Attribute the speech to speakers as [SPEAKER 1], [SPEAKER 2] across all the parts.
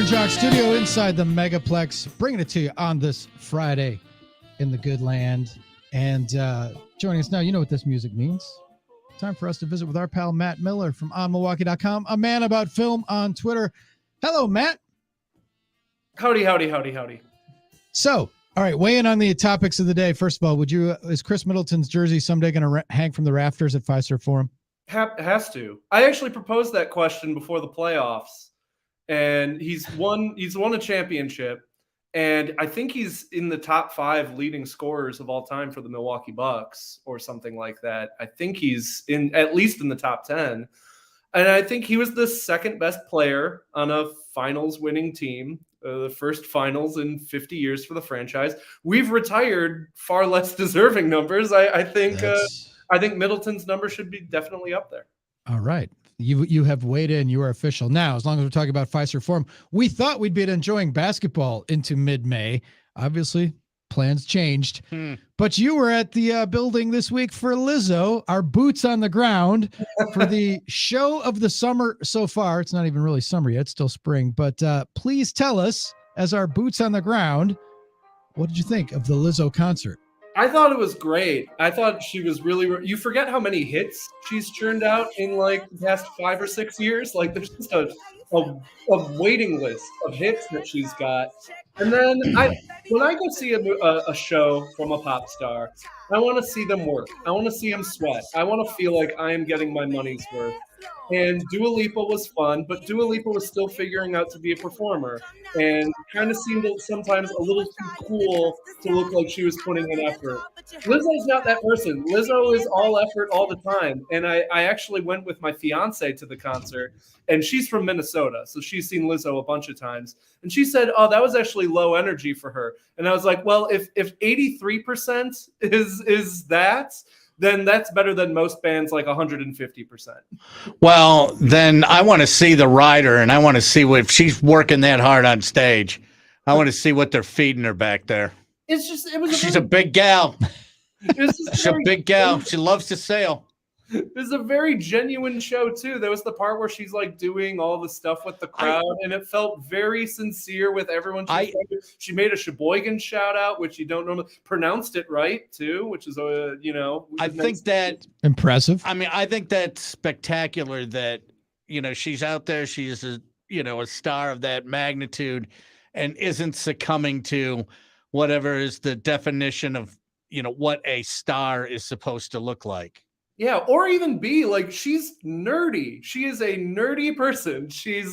[SPEAKER 1] Jock Studio inside the Megaplex, bringing it to you on this Friday in the good land. And joining us now, you know what this music means. Time for us to visit with our pal Matt Mueller from OnMilwaukee.com, a man about film on Twitter. Hello, Matt.
[SPEAKER 2] Howdy, howdy, howdy, howdy.
[SPEAKER 1] So, all right, weigh in on the topics of the day. First of all, is Chris Middleton's jersey someday going to hang from the rafters at Fiserv Forum?
[SPEAKER 2] Has to. I actually proposed that question before the playoffs, and he's won a championship, and I think he's in the top 5 leading scorers of all time for the Milwaukee Bucks or something like that. I think he's at least in the top 10. And I think he was the second best player on a finals winning team, the first finals in 50 years for the franchise. We've retired far less deserving numbers. I think Middleton's number should be definitely up there.
[SPEAKER 1] All right. You have weighed in. You are official. Now, as long as we're talking about Fiserv Forum, we thought we'd be enjoying basketball into mid-May. Obviously, plans changed. But you were at the building this week for Lizzo, our boots on the ground, for the show of the summer so far. It's not even really summer yet. It's still spring. But please tell us, as our boots on the ground, what did you think of the Lizzo concert?
[SPEAKER 2] I thought it was great. I thought she was really. You forget how many hits she's churned out in like the past 5 or 6 years. Like there's just a waiting list of hits that she's got. And then when I go see a show from a pop star, I want to see them work. I want to see them sweat. I want to feel like I am getting my money's worth. And Dua Lipa was fun, but Dua Lipa was still figuring out to be a performer and kind of seemed sometimes a little too cool to look like she was putting in effort. Lizzo's not that person. Lizzo is all effort all the time. And I actually went with my fiance to the concert, and she's from Minnesota, so she's seen Lizzo a bunch of times. And she said, oh, that was actually low energy for her. And I was like, well, if 83% is that, then that's better than most bands like 150%.
[SPEAKER 3] Well, then I want to see the rider, and I want to see if she's working that hard on stage. I want to see what they're feeding her back there. She's a big gal. She's a big gal. She loves to sail.
[SPEAKER 2] It was a very genuine show, too. There was the part where she's like doing all the stuff with the crowd, and it felt very sincere with everyone. She made a Sheboygan shout out, which you don't normally pronounced it right, too, which is,
[SPEAKER 3] I think that
[SPEAKER 1] impressive.
[SPEAKER 3] I mean, I think that's spectacular that, she's out there. She's a star of that magnitude and isn't succumbing to whatever is the definition of, what a star is supposed to look like.
[SPEAKER 2] Yeah, or even be like, she's nerdy. She is a nerdy person. She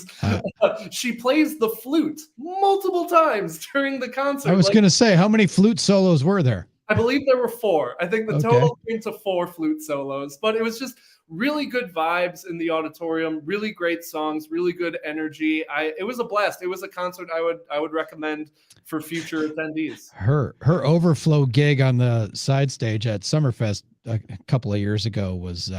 [SPEAKER 2] plays the flute multiple times during the concert.
[SPEAKER 1] I was going to say, how many flute solos were there?
[SPEAKER 2] I believe there were 4. I think the total came to 4 flute solos, but it was just really good vibes in the auditorium, really great songs, really good energy. It was a blast. It was a concert I would recommend for future attendees.
[SPEAKER 1] Her overflow gig on the side stage at Summerfest a couple of years ago was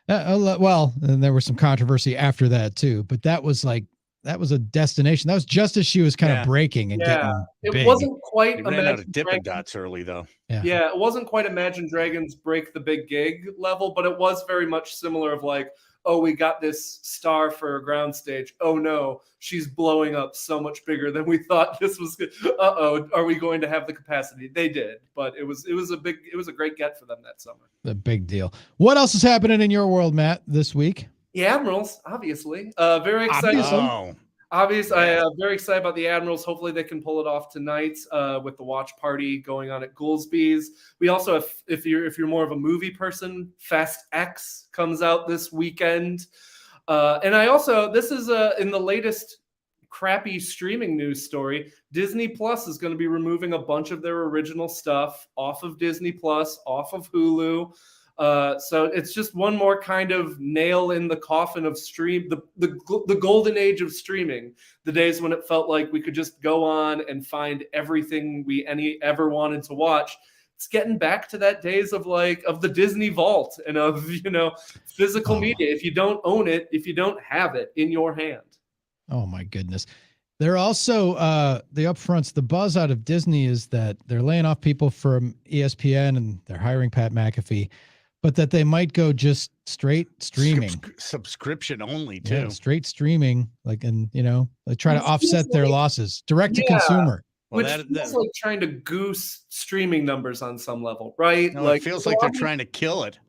[SPEAKER 1] well, and there was some controversy after that too, but that was a destination. That was just as she was kind of breaking and getting big.
[SPEAKER 2] It wasn't quite
[SPEAKER 3] ran out of Dippin' Dots early though.
[SPEAKER 2] Yeah, it wasn't quite Imagine Dragons Break the Big Gig level, but it was very much similar of like, oh, we got this star for a ground stage. Oh no, she's blowing up so much bigger than we thought this was good. Uh-oh, are we going to have the capacity? They did, but it was a great get for them that summer.
[SPEAKER 1] A big deal. What else is happening in your world, Matt, this week?
[SPEAKER 2] The Admirals, obviously. Very excited. Obviously, I'm very excited about the Admirals. Hopefully they can pull it off tonight with the watch party going on at Goolsby's. We also have, if you're more of a movie person, Fast X comes out this weekend. And I also, this is in the latest crappy streaming news story, Disney Plus is going to be removing a bunch of their original stuff off of Disney Plus, off of Hulu. So it's just one more kind of nail in the coffin of the golden age of streaming, the days when it felt like we could just go on and find everything we ever wanted to watch. It's getting back to that days of the Disney vault and of, physical media. If you don't own it, if you don't have it in your hand.
[SPEAKER 1] Oh my goodness. They're also the upfronts. The buzz out of Disney is that they're laying off people from ESPN and they're hiring Pat McAfee. but that they might go just straight streaming.
[SPEAKER 3] Subscription only too.
[SPEAKER 1] Yeah, straight streaming, like, and they try to
[SPEAKER 2] It
[SPEAKER 1] offset
[SPEAKER 2] feels
[SPEAKER 1] their
[SPEAKER 2] like-
[SPEAKER 1] losses direct to
[SPEAKER 2] Yeah.
[SPEAKER 1] consumer.
[SPEAKER 3] Well,
[SPEAKER 2] Which feels like trying to goose streaming numbers on some level, right?
[SPEAKER 3] no, it feels like they're trying to kill it.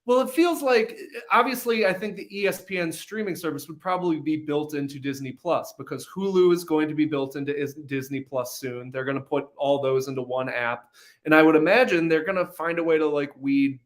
[SPEAKER 2] Well, it feels like, obviously, I think the ESPN streaming service would probably be built into Disney Plus, because Hulu is going to be built into Disney Plus soon. They're going to put all those into one app. And I would imagine they're going to find a way to like weed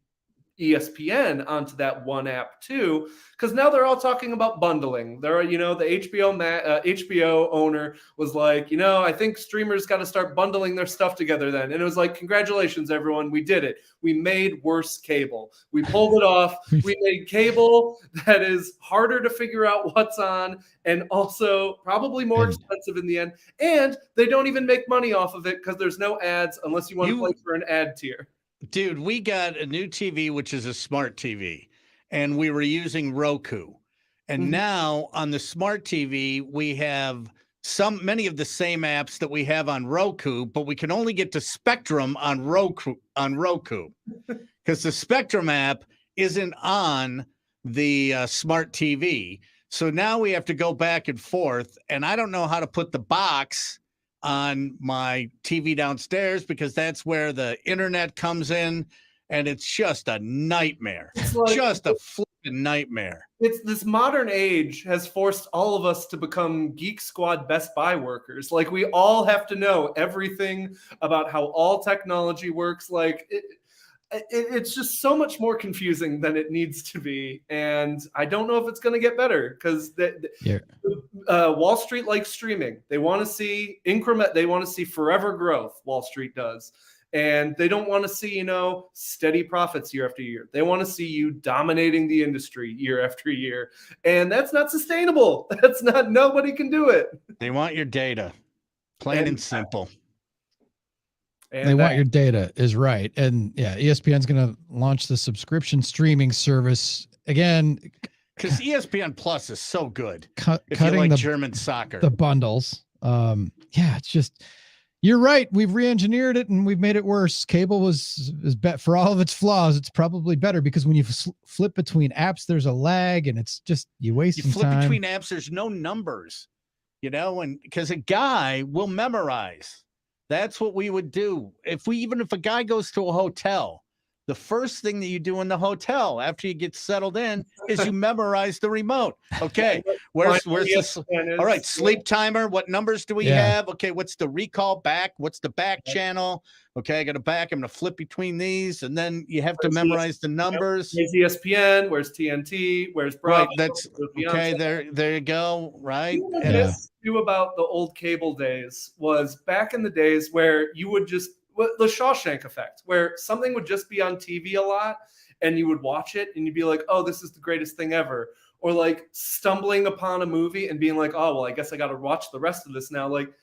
[SPEAKER 2] ESPN onto that one app too, because now they're all talking about bundling. There are, the HBO owner was like, I think streamers got to start bundling their stuff together then. And it was like, congratulations, everyone, we did it. We made worse cable. We pulled it off. We made cable that is harder to figure out what's on, and also probably more expensive in the end. And they don't even make money off of it because there's no ads unless you want to play for an ad tier.
[SPEAKER 3] Dude, we got a new TV, which is a smart TV, and we were using Roku. And now on the smart TV, we have many of the same apps that we have on Roku, but we can only get to Spectrum on Roku because the Spectrum app isn't on the smart TV. So now we have to go back and forth, and I don't know how to put the box on my TV downstairs because that's where the internet comes in, and it's just a nightmare. It's like, just a flipping nightmare.
[SPEAKER 2] It's this modern age has forced all of us to become Geek Squad Best Buy workers. Like, we all have to know everything about how all technology works. Like, it's just so much more confusing than it needs to be, and I don't know if it's going to get better because Wall Street likes streaming. They want to see increment. They want to see forever growth. Wall Street does, and they don't want to see steady profits year after year. They want to see you dominating the industry year after year, and that's not sustainable. That's not. Nobody can do it.
[SPEAKER 3] They want your data, plain and simple.
[SPEAKER 1] And they want your data is right. And yeah, ESPN's going to launch the subscription streaming service again.
[SPEAKER 3] Because ESPN Plus is so good.
[SPEAKER 1] If you
[SPEAKER 3] like German soccer.
[SPEAKER 1] The bundles. Yeah, it's just, you're right. We've re-engineered it and we've made it worse. Cable is for all of its flaws. It's probably better because when you flip between apps, there's a lag and it's just, you waste some time.
[SPEAKER 3] You flip between apps, there's no numbers, and because a guy will memorize. That's what we would do. Even if a guy goes to a hotel, the first thing that you do in the hotel after you get settled in is you memorize the remote. Okay, where's the all right, sleep timer? What numbers do we have? Okay, what's the recall back? What's the back channel? Okay, I got a back. I'm going to flip between these, and then you have to memorize the numbers.
[SPEAKER 2] Where's ESPN? Where's TNT? Where's Bravo?
[SPEAKER 3] Right, that's okay. There you go. Right.
[SPEAKER 2] About the old cable days was back in the days where you would just the Shawshank effect, where something would just be on TV a lot and you would watch it and you'd be like, oh, this is the greatest thing ever. Or like stumbling upon a movie and being like, oh, well, I guess I got to watch the rest of this now. Like,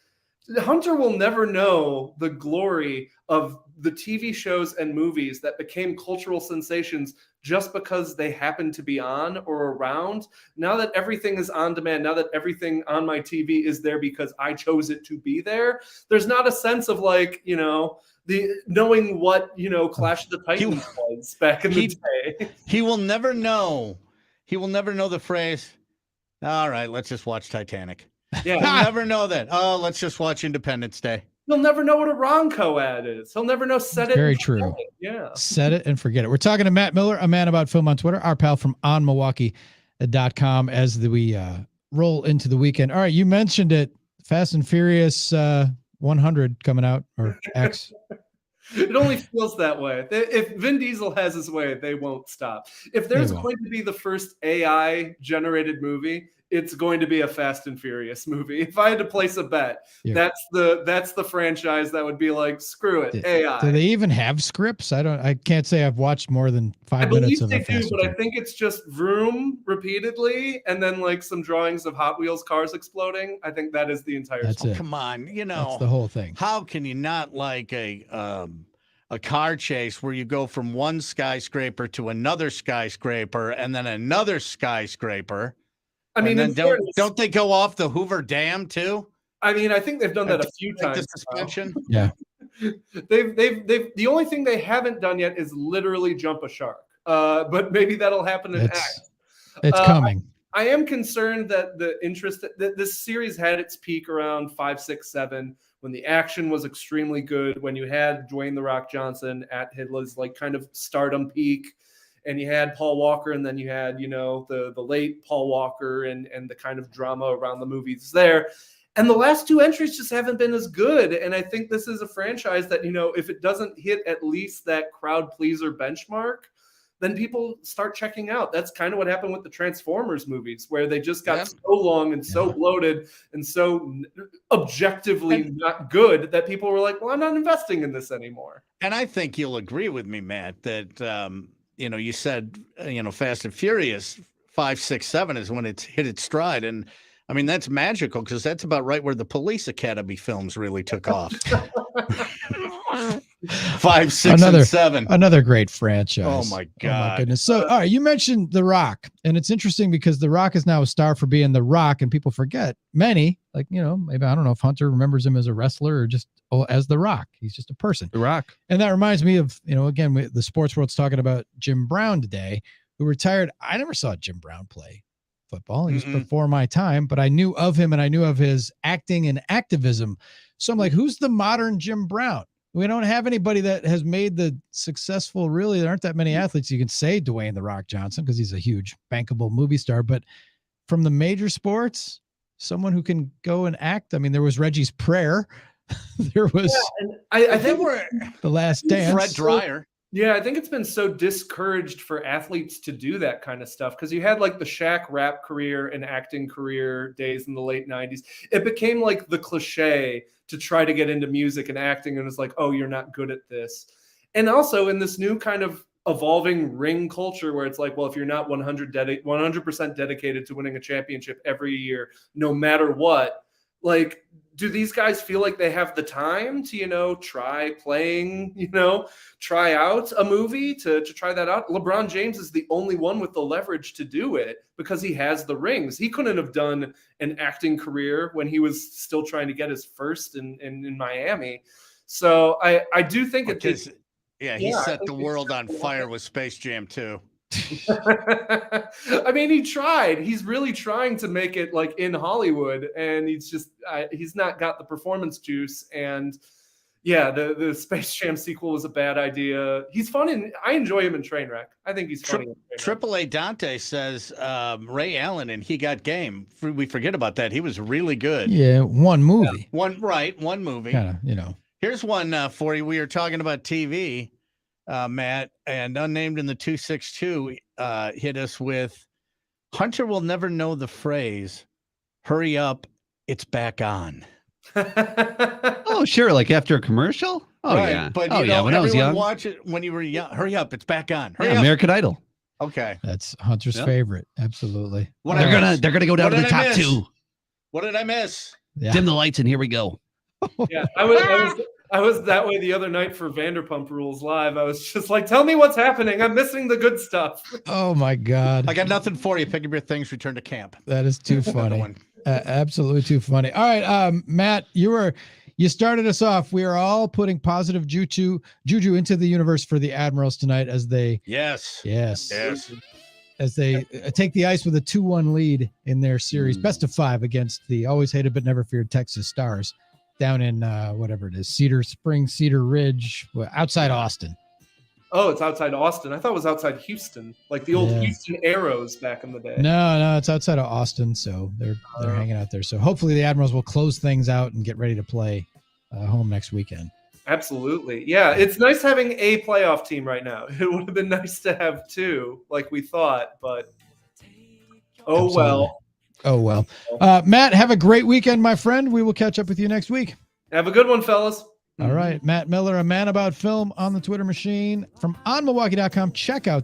[SPEAKER 2] Hunter will never know the glory of the TV shows and movies that became cultural sensations just because they happened to be on or around. Now that everything is on demand, now that everything on my TV is there because I chose it to be there, there's not a sense of like, the knowing what, Clash of the Titans was back in the day.
[SPEAKER 3] He will never know. He will never know the phrase, all right, let's just watch Titanic. Yeah, he'll never know that. Oh, let's just watch Independence Day.
[SPEAKER 2] He'll never know what a Ronco ad is. He'll never know set it.
[SPEAKER 1] Very true.
[SPEAKER 2] Yeah.
[SPEAKER 1] Set it and forget it. We're talking to Matt Mueller, a man about film on Twitter, our pal from onmilwaukee.com as we roll into the weekend. All right, you mentioned it. Fast and Furious 100 coming out, or X.
[SPEAKER 2] It only feels that way. If Vin Diesel has his way, they won't stop. If there's going to be the first AI generated movie, it's going to be a Fast and Furious movie. If I had to place a bet, that's the franchise that would be like, screw it, AI.
[SPEAKER 1] Do they even have scripts? I can't say I've watched more than 5 minutes of it. I believe
[SPEAKER 2] they do, but I think it's just vroom repeatedly, and then like some drawings of Hot Wheels cars exploding. I think that is the entire.
[SPEAKER 1] That's it.
[SPEAKER 3] Come on,
[SPEAKER 1] that's the whole thing.
[SPEAKER 3] How can you not like a car chase where you go from one skyscraper to another skyscraper and then another skyscraper? I mean, don't they go off the Hoover Dam too?
[SPEAKER 2] I mean, I think they've done that a few times.
[SPEAKER 3] The suspension.
[SPEAKER 1] Yeah.
[SPEAKER 2] They've the only thing they haven't done yet is literally jump a shark. but maybe that'll happen in X.
[SPEAKER 1] It's coming.
[SPEAKER 2] I am concerned that the interest that this series had its peak around 5, 6, 7, when the action was extremely good, when you had Dwayne "The Rock" Johnson at his like kind of stardom peak, and you had Paul Walker, and then you had, you know, the late Paul Walker and the kind of drama around the movies there. And the last two entries just haven't been as good. And I think this is a franchise that, you know, if it doesn't hit at least that crowd pleaser benchmark, then people start checking out. That's kind of what happened with the Transformers movies, where they just got so long and so bloated and so objectively not good that people were like, well, I'm not investing in this anymore.
[SPEAKER 3] And I think you'll agree with me, Matt, that, you know, you said, you know, Fast and Furious 5, 6, 7 is when it's hit its stride. And I mean, that's magical because that's about right where the Police Academy films really took off. 5, 6, and 7.
[SPEAKER 1] Another great franchise.
[SPEAKER 3] Oh my God.
[SPEAKER 1] Oh my goodness. So, all right, you mentioned The Rock, and it's interesting because The Rock is now a star for being The Rock, and people forget. Many, like, you know, maybe I don't know if Hunter remembers him as a wrestler or just as The Rock. He's just a person.
[SPEAKER 4] The Rock.
[SPEAKER 1] And that reminds me of, you know, again, the sports world's talking about Jim Brown today, who retired. I never saw Jim Brown play football. He was before my time, but I knew of him and I knew of his acting and activism. So I'm like, who's the modern Jim Brown? We don't have anybody that has made the successful, really, there aren't that many athletes. You can say Dwayne "The Rock" Johnson because he's a huge bankable movie star, but from the major sports, someone who can go and act. I mean, there was Reggie's Prayer. There was
[SPEAKER 2] I think
[SPEAKER 1] The Last Dance.
[SPEAKER 3] Fred Dreyer.
[SPEAKER 2] Yeah, I think it's been so discouraged for athletes to do that kind of stuff because you had like the Shaq rap career and acting career days in the late 90s. It became like the cliche to try to get into music and acting, and it's like, oh, you're not good at this. And also in this new kind of evolving ring culture where it's like, well, if you're not 100% dedicated to winning a championship every year, no matter what, like, do these guys feel like they have the time to, you know, try playing, you know, try out a movie to try that out? LeBron James is the only one with the leverage to do it because he has the rings. He couldn't have done an acting career when he was still trying to get his first in Miami. So I do think
[SPEAKER 3] he set the world on fire with Space Jam 2.
[SPEAKER 2] I mean, he tried. He's really trying to make it like in Hollywood, and he's not got the performance juice. And yeah, the Space Jam sequel was a bad idea. He's fun, and I enjoy him in Trainwreck. I think he's funny.
[SPEAKER 3] Triple A Dante says Ray Allen and He Got Game. We forget about that. He was really good.
[SPEAKER 1] Yeah, one movie.
[SPEAKER 3] Yeah. One movie.
[SPEAKER 1] Kind of, you know.
[SPEAKER 3] Here's one for you. We were talking about TV. Matt, and Unnamed in the 262 hit us with, Hunter will never know the phrase, hurry up, it's back on.
[SPEAKER 4] Oh, sure. Like after a commercial? Oh, right. Yeah.
[SPEAKER 3] But
[SPEAKER 4] when I was young.
[SPEAKER 3] Watch it when you were young. Hurry up, it's back on. Hurry
[SPEAKER 4] up. American Idol.
[SPEAKER 3] Okay.
[SPEAKER 1] That's Hunter's favorite. Absolutely.
[SPEAKER 4] They're gonna go down to the top 2.
[SPEAKER 3] What did I miss?
[SPEAKER 4] Yeah. Dim the lights and here we go.
[SPEAKER 2] Yeah, I was that way the other night for Vanderpump Rules Live. I was just like, tell me what's happening. I'm missing the good stuff.
[SPEAKER 1] Oh, my God.
[SPEAKER 3] I got nothing for you. Pick up your things, return to camp.
[SPEAKER 1] That is too funny. Absolutely too funny. All right, Matt, you started us off. We are all putting positive juju into the universe for the Admirals tonight as they as they take the ice with a 2-1 lead in their series, best of 5 against the always hated but never feared Texas Stars. Down in whatever it is, Cedar Ridge, outside Austin.
[SPEAKER 2] Oh, it's outside Austin. I thought it was outside Houston, like the old Houston Aeros back in the day.
[SPEAKER 1] No, it's outside of Austin, so they're hanging out there. So hopefully the Admirals will close things out and get ready to play home next weekend.
[SPEAKER 2] Absolutely. Yeah, it's nice having a playoff team right now. It would have been nice to have 2, like we thought, but well.
[SPEAKER 1] Oh, well. Matt, have a great weekend, my friend. We will catch up with you next week.
[SPEAKER 2] Have a good one, fellas.
[SPEAKER 1] All right. Matt Miller, a man about film on the Twitter machine from onmilwaukee.com. Check out